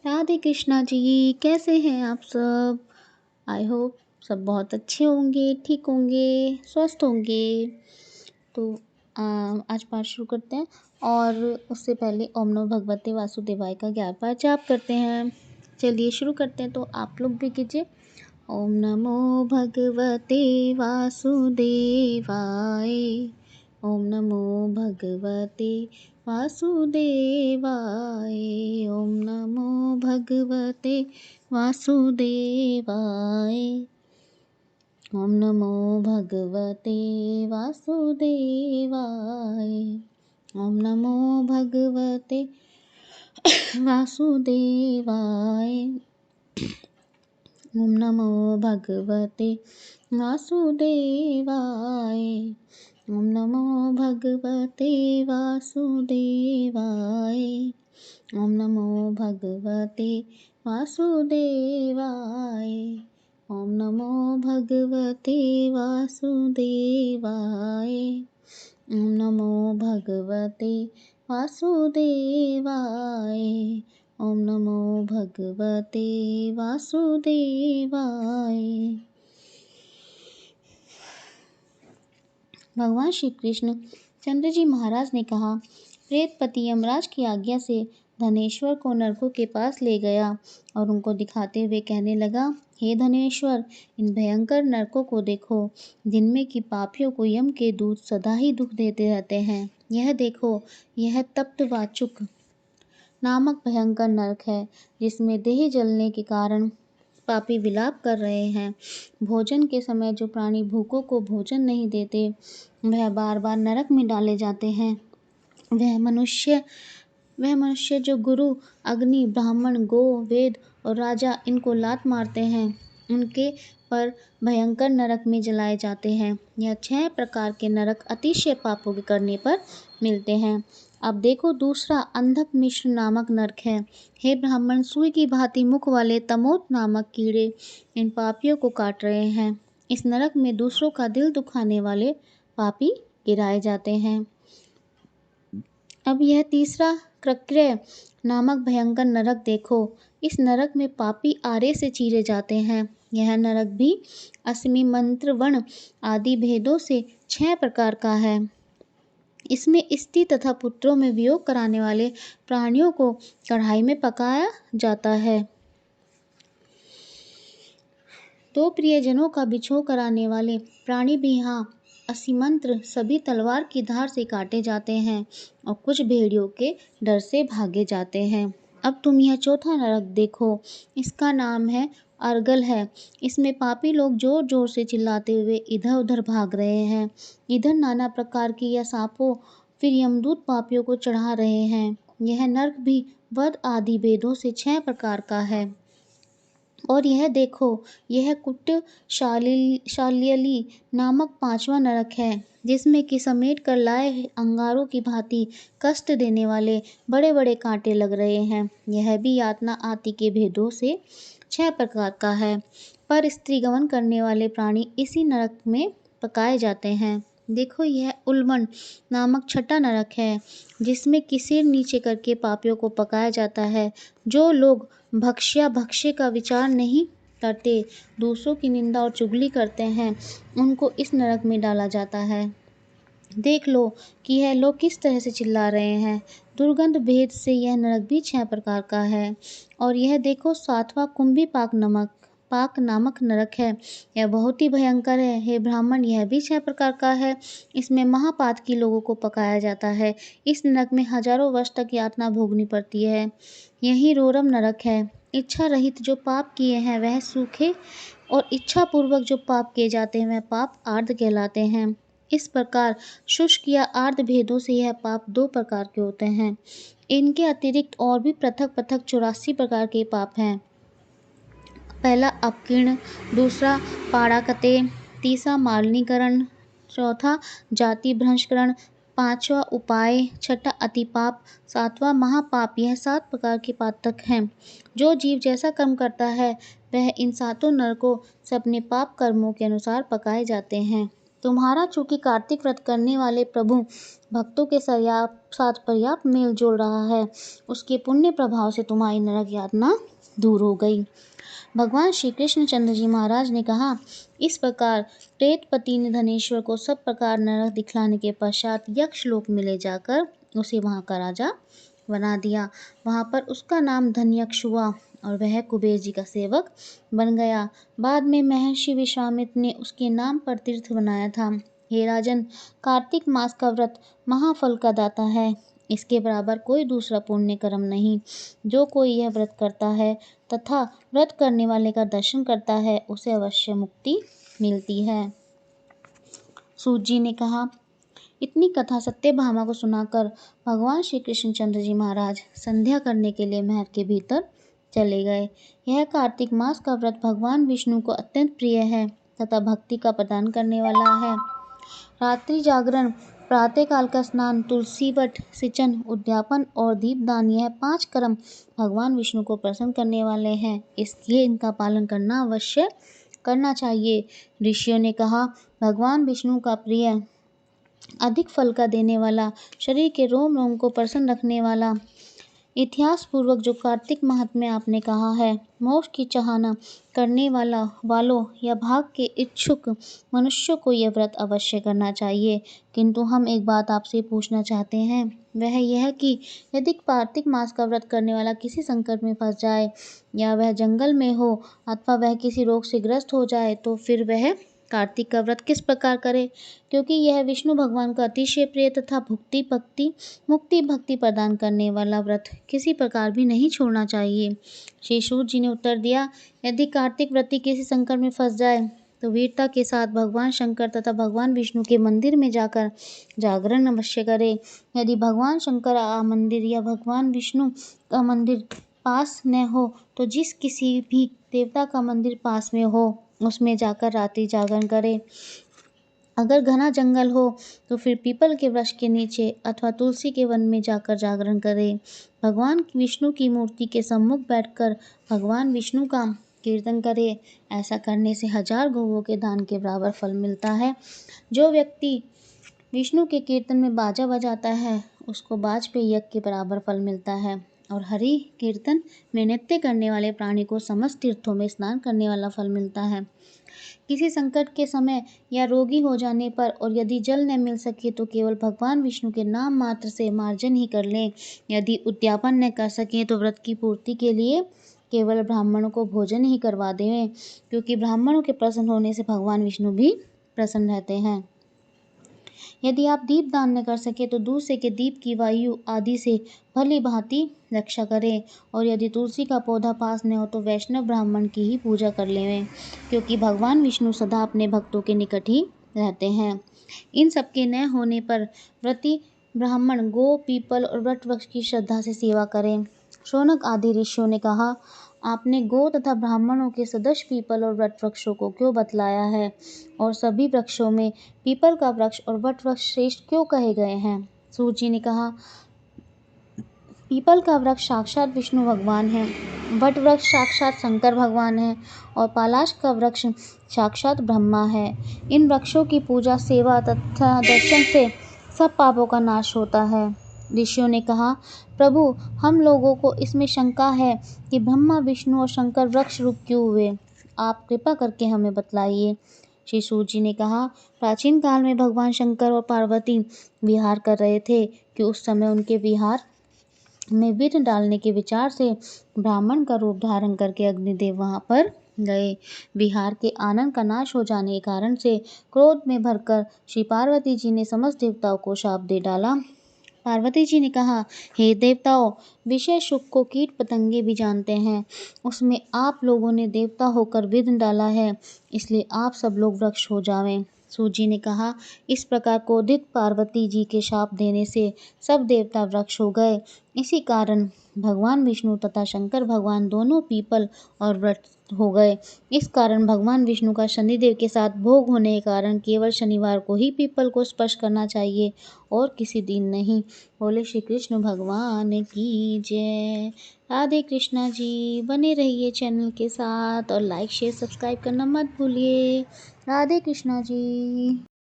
राधे कृष्णा जी, कैसे हैं आप सब? आई होप सब बहुत अच्छे होंगे, ठीक होंगे, स्वस्थ होंगे। तो आज पाठ शुरू करते हैं और उससे पहले ओम नमो भगवते वासुदेवाय का 11 बार जाप करते हैं। चलिए शुरू करते हैं, तो आप लोग भी कीजिए। ओम नमो भगवते वासुदेवाय। ओम नमो भगवते वासुदेवाय। ओम नमो भगवते वासुदेवाय। ओम नमो भगवते वासुदेवाय। ओम नमो भगवते वासुदेवाय। ओम नमो भगवते वासुदेवाय। ओम नमो भगवते वासुदेवाय। ओम नमो भगवते वासुदेवाय। ओम नमो भगवते वासुदेवाय। ओम नमो भगवते वासुदेवाय। ओम नमो भगवते वासुदेवाय। भगवान श्री कृष्ण चंद्र जी महाराज ने कहा, प्रेतपति यमराज की आज्ञा से धनेश्वर को नरकों के पास ले गया और उनको दिखाते हुए कहने लगा, हे धनेश्वर, इन भयंकर नरकों को देखो, जिनमें कि पापियों को यम के दूत सदा ही दुख देते रहते हैं। यह देखो, यह तप्त वाचुक नामक भयंकर नरक है, जिसमें देह जलने के कारण पापी विलाप कर रहे हैं। भोजन के समय जो प्राणी भूखों को भोजन नहीं देते, वह बार बार नरक में डाले जाते हैं। वह मनुष्य जो गुरु, अग्नि, ब्राह्मण, गो, वेद और राजा इनको लात मारते हैं, उनके पर भयंकर नरक में जलाए जाते हैं। यह 6 प्रकार के नरक अतिशय पापों के करने पर मिलते हैं। अब देखो, दूसरा अंधक मिश्र नामक नरक है। हे ब्राह्मण, सुई की भांति मुख वाले तमोत नामक कीड़े इन पापियों को काट रहे हैं। इस नरक में दूसरों का दिल दुखाने वाले पापी गिराए जाते हैं। अब यह तीसरा क्रक्रिय नामक भयंकर नरक देखो। इस नरक में पापी आरे से चीरे जाते हैं। यह नरक भी असमी, मंत्र, वर्ण आदि भेदों से 6 प्रकार का है। इसमें स्त्री तथा पुत्रों में वियोग कराने वाले प्राणियों को कढ़ाई में पकाया जाता है। 2 प्रियजनों का बिछोह कराने वाले प्राणी भी यहाँ असीमंत्र सभी तलवार की धार से काटे जाते हैं और कुछ भेड़ियों के डर से भागे जाते हैं। अब तुम यह चौथा नरक देखो। इसका नाम है अर्गल है। इसमें पापी लोग जोर जोर से चिल्लाते हुए इधर उधर भाग रहे हैं। इधर नाना प्रकार की या सांपों, फिर यमदूत पापियों को चढ़ा रहे हैं। यह नरक भी वध आदि भेदों से 6 प्रकार का है। और यह देखो, यह कुट्ट शाल्यली नामक 5वां नरक है, जिसमें कि समेट कर लाए अंगारों की भांति कष्ट देने वाले बड़े बड़े कांटे लग रहे हैं। यह भी यातना आदि के भेदों से 6 प्रकार का है। पर स्त्री गमन करने वाले प्राणी इसी नरक में पकाए जाते हैं। देखो, यह उल्मन नामक 6वां नरक है, जिसमें कि सिर नीचे करके पापियों को पकाया जाता है। जो लोग भक्ष्य का विचार नहीं करते, दूसरों की निंदा और चुगली करते हैं, उनको इस नरक में डाला जाता है। देख लो कि यह लोग किस तरह से चिल्ला रहे हैं। दुर्गंध भेद से यह नरक भी 6 प्रकार का है। और यह देखो, 7वां कुंभी पाक नामक नरक है। यह बहुत ही भयंकर है। हे ब्राह्मण, यह भी 6 प्रकार का है। इसमें महापातकी लोगों को पकाया जाता है। इस नरक में हजारों वर्ष तक यातना भोगनी पड़ती है। यही रोरम नरक है। इच्छा रहित जो पाप किए हैं वह सूखे, और इच्छा पूर्वक जो पाप किए जाते हैं वह पाप आर्द्र कहलाते हैं। इस प्रकार शुष्क या आर्द्र भेदों से यह पाप 2 प्रकार के होते हैं। इनके अतिरिक्त और भी पृथक पृथक 84 प्रकार के पाप हैं। पहला अपकीर्ण, दूसरा पाड़ाकते, तीसरा मालिनीकरण, चौथा जाति भ्रंशकरण, 5वां उपाय, 6ठा अतिपाप, 7वां महापाप। यह 7 प्रकार के पातक हैं। जो जीव जैसा कर्म करता है, वह इन 7 नरकों से अपने पाप कर्मों के अनुसार पकाए जाते हैं। तुम्हारा चूंकि कार्तिक व्रत करने वाले प्रभु भक्तों के साथ पर्याप्त मेल जोल रहा है, उसके पुण्य प्रभाव से तुम्हारी नरक यातना दूर हो गई। भगवान श्री कृष्ण चंद्र जी महाराज ने कहा, इस प्रकार प्रेतपति ने धनेश्वर को सब प्रकार नरक दिखलाने के पश्चात यक्ष लोक में ले जाकर उसे वहाँ का राजा बना दिया। वहाँ पर उसका नाम धन्यक्ष हुआ और वह कुबेर जी का सेवक बन गया। बाद में महर्षि विश्वामित्र ने उसके नाम पर तीर्थ बनाया था। हे राजन, कार्तिक मास का व्रत महाफल का दाता है। इसके बराबर कोई दूसरा पुण्य कर्म नहीं। जो कोई यह व्रत करता है तथा व्रत करने वाले का दर्शन करता है, उसे अवश्य मुक्ति मिलती है। सूत जी ने कहा, इतनी कथा सत्यभामा को सुनाकर भगवान श्री कृष्णचंद्र जी महाराज संध्या करने के लिए महल के भीतर चले गए। यह कार्तिक मास का व्रत भगवान विष्णु को अत्यंत प्रिय है तथा भक्ति का प्रदान करने वाला है। रात्रि जागरण, प्रातःकाल का स्नान, तुलसी वट सिंचन, उद्यापन और दीपदान, यह 5 कर्म भगवान विष्णु को प्रसन्न करने वाले हैं, इसलिए इनका पालन करना अवश्य करना चाहिए। ऋषियों ने कहा, भगवान विष्णु का प्रिय, अधिक फल का देने वाला, शरीर के रोम रोम को प्रसन्न रखने वाला, इतिहास पूर्वक जो कार्तिक महात्म्य आपने कहा है, मोक्ष की चाहना करने वालों या भाग के इच्छुक मनुष्यों को यह व्रत अवश्य करना चाहिए। किंतु हम एक बात आपसे पूछना चाहते हैं, वह यह कि यदि कार्तिक मास का व्रत करने वाला किसी संकट में फंस जाए, या वह जंगल में हो अथवा वह किसी रोग से ग्रस्त हो जाए, तो फिर वह कार्तिक का व्रत किस प्रकार करे, क्योंकि यह विष्णु भगवान का अतिशय प्रिय तथा मुक्ति भक्ति प्रदान करने वाला व्रत किसी प्रकार भी नहीं छोड़ना चाहिए। श्री सूत जी ने उत्तर दिया, यदि कार्तिक व्रती किसी संकट में फंस जाए तो वीरता के साथ भगवान शंकर तथा भगवान विष्णु के मंदिर में जाकर जागरण अवश्य करे। यदि भगवान शंकर का मंदिर या भगवान विष्णु का मंदिर पास न हो तो जिस किसी भी देवता का मंदिर पास में हो उसमें जाकर रात्रि जागरण करे। अगर घना जंगल हो तो फिर पीपल के वृक्ष के नीचे अथवा तुलसी के वन में जाकर जागरण करे। भगवान विष्णु की मूर्ति के सम्मुख बैठकर भगवान विष्णु का कीर्तन करे। ऐसा करने से 1000 गौओं के दान के बराबर फल मिलता है। जो व्यक्ति विष्णु के कीर्तन में बाजा बजाता है, उसको बाज पे यज्ञ के बराबर फल मिलता है। और हरि कीर्तन में नृत्य करने वाले प्राणी को समस्त तीर्थों में स्नान करने वाला फल मिलता है। किसी संकट के समय या रोगी हो जाने पर और यदि जल न मिल सके तो केवल भगवान विष्णु के नाम मात्र से मार्जन ही कर लें। यदि उद्यापन न कर सकें तो व्रत की पूर्ति के लिए केवल ब्राह्मणों को भोजन ही करवा दें, क्योंकि ब्राह्मणों के प्रसन्न होने से भगवान विष्णु भी प्रसन्न रहते हैं। यदि आप दीप दान न कर सके तो दूसरे के दीप की वायु आदि से भली भांति रक्षा करें। और यदि तुलसी का पौधा पास न हो तो वैष्णव ब्राह्मण की ही पूजा कर लें, क्योंकि भगवान विष्णु सदा अपने भक्तों के निकट ही रहते हैं। इन सबके न होने पर व्रती ब्राह्मण गो, पीपल और वट वृक्ष की श्रद्धा से सेवा करें। शौनक आदि ऋषियों ने कहा, आपने गो तथा ब्राह्मणों के सदस्य पीपल और वट वृक्षों को क्यों बतलाया है, और सभी वृक्षों में पीपल का वृक्ष और वट वृक्ष श्रेष्ठ क्यों कहे गए हैं। सूत जी ने कहा, पीपल का वृक्ष साक्षात विष्णु भगवान है, वट वृक्ष साक्षात शंकर भगवान है और पलाश का वृक्ष साक्षात ब्रह्मा है। इन वृक्षों की पूजा, सेवा तथा दर्शन से सब पापों का नाश होता है। ऋषियों ने कहा, प्रभु, हम लोगों को इसमें शंका है कि ब्रह्मा, विष्णु और शंकर वृक्ष रूप क्यों हुए, आप कृपा करके हमें बतलाइए। श्री सूत जी ने कहा, प्राचीन काल में भगवान शंकर और पार्वती विहार कर रहे थे कि उस समय उनके विहार में विघ्न डालने के विचार से ब्राह्मण का रूप धारण करके अग्निदेव वहां पर गए। विहार के आनंद का नाश हो जाने के कारण से क्रोध में भरकर श्री पार्वती जी ने समस्त देवताओं को शाप दे डाला। पार्वती जी ने कहा, हे देवताओं, विषय सुख को कीट पतंगे भी जानते हैं, उसमें आप लोगों ने देवता होकर विघ्न डाला है, इसलिए आप सब लोग वृक्ष हो जावें। सूत जी ने कहा, इस प्रकार क्रोधित पार्वती जी के शाप देने से सब देवता वृक्ष हो गए। इसी कारण भगवान विष्णु तथा शंकर भगवान दोनों पीपल और वृक्ष हो गए। इस कारण भगवान विष्णु का शनिदेव के साथ भोग होने के कारण केवल शनिवार को ही पीपल को स्पर्श करना चाहिए और किसी दिन नहीं। बोले श्री कृष्ण भगवान की जय। राधे कृष्णा जी। बने रहिए चैनल के साथ और लाइक शेयर सब्सक्राइब करना मत भूलिए। राधे कृष्णा जी।